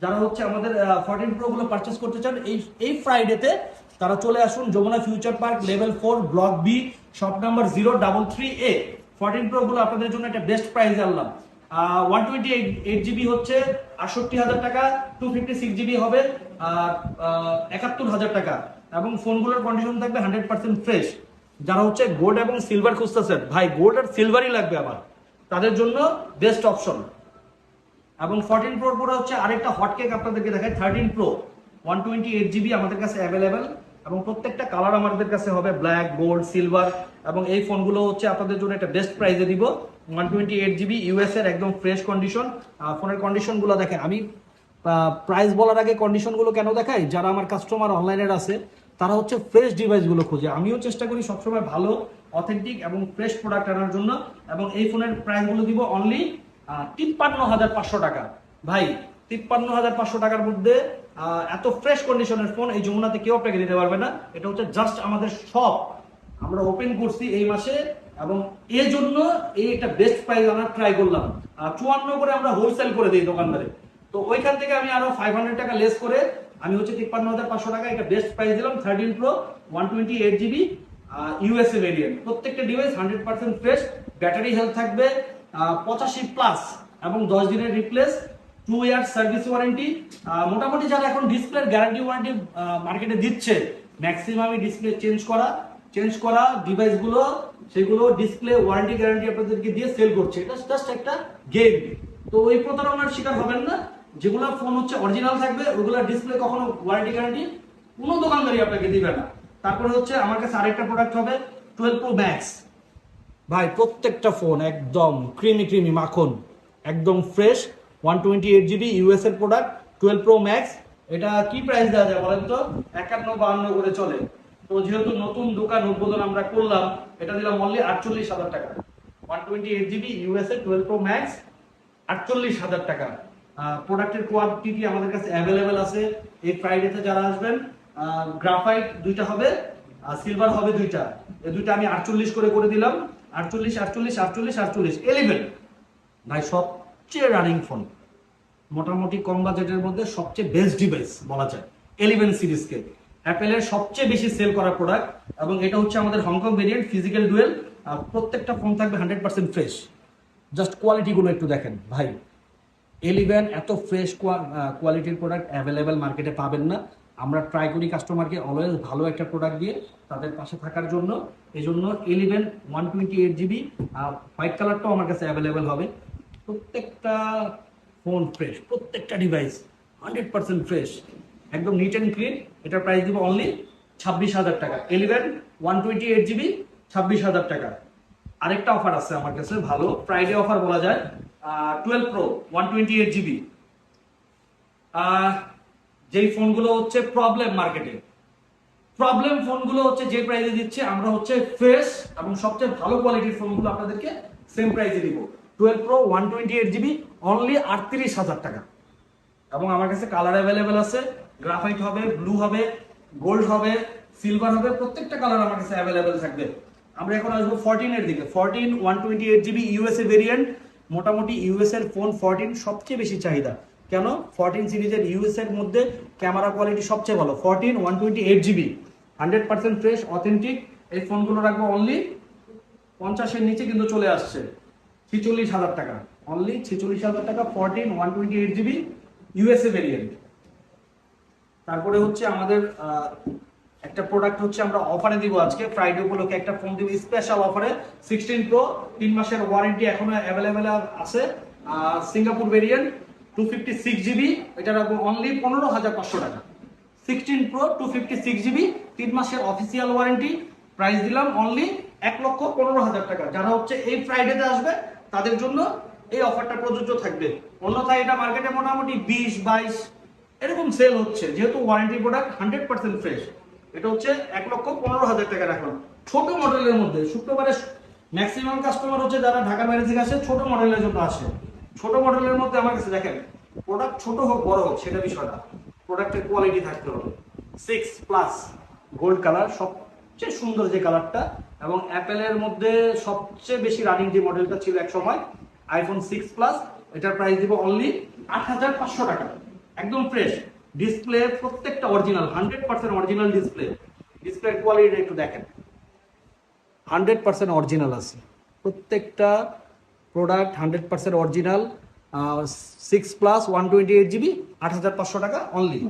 যারা হচ্ছে আমাদের 14 প্রো গুলো পারচেস করতে চান এই ফ্রাইডেতে তারা চলে আসুন Jamuna future park level 4 block B shop number 033A। 14 pro গুলো আপনাদের জন্য একটা বেস্ট প্রাইস আনলাম। 128 জিবি হচ্ছে ৬৮,০০০ টাকা, 256 জিবি হবে ৭১,০০০ টাকা, এবং ফোনগুলোর কন্ডিশন থাকবে 100% ফ্রেশ। যারা হচ্ছে গোল্ড এবং সিলভার খুঁজতেছেন, ভাই গোল্ড আর সিলভারই লাগবে আমার, তাদের জন্য বেস্ট অপশন। এবং 14 প্রোর পরে হচ্ছে আরেকটা হটকেক আপনাদেরকে দেখায়, 13 প্রো 128 জিবি আমাদের কাছে অ্যাভেলেবেল, এবং প্রত্যেকটা কালার আমাদের কাছে হবে ব্ল্যাক, গোল্ড, সিলভার। এবং এই ফোনগুলো হচ্ছে আপনাদের জন্য একটা বেস্ট প্রাইসে দিব। 128 জিবি ইউএস এর একদম ফ্রেশ কন্ডিশন। ফোনের কন্ডিশনগুলো দেখেন, আমি প্রাইস বলার আগে কন্ডিশনগুলো কেন দেখাই, যারা আমার কাস্টমার অনলাইনের আছে তারা হচ্ছে ফ্রেশ ডিভাইসগুলো খোঁজে। আমিও চেষ্টা করি সবসময় ভালো, অথেন্টিক এবং ফ্রেশ প্রোডাক্ট আনার জন্য। এবং এই ফোনের প্রাইসগুলো দিব অনলি ৫৩,৫০০ টাকা। ভাই ৫৩,৫০০ টাকার মধ্যে এত ফ্রেশ কন্ডিশনের ফোন এই যমুনাতে কেউ আপনাকে দিতে পারবে না। এটা হচ্ছে জাস্ট আমাদের শপ আমরা ওপেন করছি এই মাসে, এবং এর জন্য এই একটা বেস্ট প্রাইস আমরা ট্রাই করলাম। ৫৪ করে আমরা হোলসেল করে দিই দোকানদারে, তো ওইখান থেকে আমি আরো 500 টাকা লেস করে আমি হচ্ছে ৫৩,৫০০ টাকা একটা বেস্ট প্রাইস দিলাম। 13 প্রো 128 জিবি ইউএসএ ভেরিয়েন্ট, প্রত্যেকটা ডিভাইস 100% ফ্রেশ, ব্যাটারি হেলথ থাকবে 85+, এবং 10 দিনের রিপ্লেস, 2 ইয়ার সার্ভিস ওয়ারেন্টি। মোটামুটি যারা এখন ডিসপ্লের গ্যারান্টি ওয়ারেন্টি মার্কেটে দিচ্ছে, ম্যাক্সিমামই ডিসপ্লে চেঞ্জ করা ডিভাইসগুলো সেগুলো ডিসপ্লে ওয়ারেন্টি গ্যারান্টি আপনাদেরকে দিয়ে সেল করছে। এটা জাস্ট একটা গেম। তো ওই প্রতারণার শিকার হবেন না। যেগুলো ফোন হচ্ছে অরিজিনাল থাকবে ওগুলো ডিসপ্লে কখনো ওয়ারেন্টি গ্যারান্টি কোনো দোকানদারই আপনাকে দিবে না। তারপরে হচ্ছে আমার কাছে আরেকটা প্রোডাক্ট হবে 12 প্রো ম্যাক্স। ভাই প্রত্যেকটা ফোন একদম ক্রিমি মাখন, একদম ফ্রেশ, 128 জিবি ইউএস এর প্রোডাক্ট 12 প্রো ম্যাক্স। এটা কি প্রাইস দেওয়া যায় বলেন তো? ৫১-৫২ করে চলে। তো যেহেতু নতুন দোকান উদ্বোধন আমরা করলাম, এটা দিলাম অনলি ৪৮,০০০ টাকা। 128 জিবি ইউএস এর 12 প্রো ম্যাক্স ৪৮,০০০ টাকা। প্রোডাক্টের কোয়ালিটি আমাদের কাছে অ্যাভেলেবেল আছে। এই ফ্রাইডেতে যারা আসবেন, গ্রাফাইট দুইটা হবে, সিলভার হবে দুইটা। এই দুইটা আমি ৪৮ করে দিলাম। ৪৮ ভাই সবচেয়ে রানিং ফোন, মোটামুটি কম বাজেটের মধ্যে সবচেয়ে বেস্ট ডিভাইস বলা যায় 11 সিরিজকে। অ্যাপেলের সবচেয়ে বেশি সেল করা প্রোডাক্ট, এবং এটা হচ্ছে আমাদের হংকং ভেরিয়েন্ট ফিজিক্যাল ডুয়েল। প্রত্যেকটা ফোন থাকবে 100% ফ্রেশ। জাস্ট কোয়ালিটিগুলো একটু দেখেন ভাই, 11 এত ফ্রেশ কোয়ালিটির প্রোডাক্ট অ্যাভেলেবেল মার্কেটে পাবেন না। আমরা ট্রাই করি কাস্টমারকে অলওয়েজ ভালো একটা প্রোডাক্ট দিয়ে তাদের পাশে থাকার জন্য। এই জন্য 11 128 জিবি হোয়াইট কালারটাও আমার কাছে অ্যাভেলেবেল হবে। প্রত্যেকটা ফোন ফ্রেশ, প্রত্যেকটা ডিভাইস 100% ফ্রেশ, একদম নিট অ্যান্ড ক্লিন। এটার প্রাইস দিব অনলি 26,০০০ টাকা। 11 128 জিবি 26,০০০ টাকা। আরেকটা অফার আছে আমার কাছে, ভালো ফ্রাইডে অফার বলা যায়। 12 প্রো 128 জিবি, যেই ফোনগুলো হচ্ছে প্রবলেম ফোনগুলো হচ্ছে যে প্রাইসে দিচ্ছে, আমরা হচ্ছে ফ্রেশ এবং সবচেয়ে ভালো কোয়ালিটির ফোনগুলো আপনাদেরকে সেম প্রাইসে দিব। 12 প্রো 128 জিবি অনলি 38,০০০ টাকা। এবং আমার কাছে কালার অ্যাভেলেবেল আছে, গ্রাফাইট হবে, ব্লু হবে, গোল্ড হবে, সিলভার হবে, প্রত্যেকটা কালার আমার কাছে অ্যাভেলেবেল থাকবে। আমরা এখন আসবো 14 এর দিকে। 14 128 জিবি ইউএসএ ভেরিয়েন্ট। মোটামুটি ইউএস এর ফোন 14 সবচেয়ে বেশি চাহিদা। কেন? 14 সিরিজের ইউএস এর মধ্যে ক্যামেরা কোয়ালিটি সবচেয়ে ভালো। 14 128 জিবি 100% ফ্রেশ অথেন্টিক। এই ফোনগুলো রাখবো অনলি 50-এর নিচে, কিন্তু চলে আসছে 46,০০০ টাকা। অনলি 46,০০০ টাকা 14 128 জিবি ইউএসএ ভেরিয়েন্ট। তারপরে হচ্ছে আমাদের একটা প্রোডাক্ট হচ্ছে আমরা অফারে দিব আজকে ফ্রাইডে উপলক্ষে, একটা ফোন দিব স্পেশাল অফারে। 16 প্রো 3 মাসের ওয়ারেন্টি এখনো অ্যাভেলেবেল আছে, সিঙ্গাপুর ভেরিয়েন্ট 256 জিবি। এটা রাখবো অনলি 15,৫০০ টাকা। 16 প্রো 256 জিবি 3 মাসের অফিসিয়াল ওয়ারেন্টি, প্রাইস দিলাম অনলি ১,১৫,০০০ টাকা। যারা হচ্ছে এই ফ্রাইডেতে আসবে তাদের জন্য এই অফারটা প্রযোজ্য থাকবে। অন্যথায় এটা মার্কেটে মোটামুটি 20-22 এরকম সেল হচ্ছে, যেহেতু ওয়ারেন্টি প্রোডাক্ট 100% ফ্রেশ। এটা হচ্ছে ১,১৫,০০০ টাকা রাখলাম। ছোট মডেলের মধ্যে শুক্রবারে ম্যাক্সিমাম কাস্টমার হচ্ছে যারা ঢাকা বাইরে থেকে আসে ছোট মডেলের জন্য আসে। ছোট মডেলের মধ্যে আমার কাছে দেখেন, প্রোডাক্ট ছোট হোক বড় হোক সেটা বিষয় না, প্রোডাক্টের কোয়ালিটি থাকতে হবে। 6+ গোল্ড কালার সবচেয়ে সুন্দর যে কালারটা, এবং অ্যাপেলের মধ্যে সবচেয়ে বেশি রানিং যে মডেলটা ছিল এক সময় আইফোন 6+, এটার প্রাইস দিব অনলি ৮,৫০০ টাকা। একদম ফ্রেশ ডিসপ্লে, প্রত্যেকটা অরিজিনাল 100% অরিজিনাল ডিসপ্লে। ডিসপ্লের কোয়ালিটি একটু দেখেন, 100% অরিজিনাল আছে প্রত্যেকটা প্রোডাক্ট, 100% অরিজিনাল। 6+128 GB, 8,500 টাকা অনলি।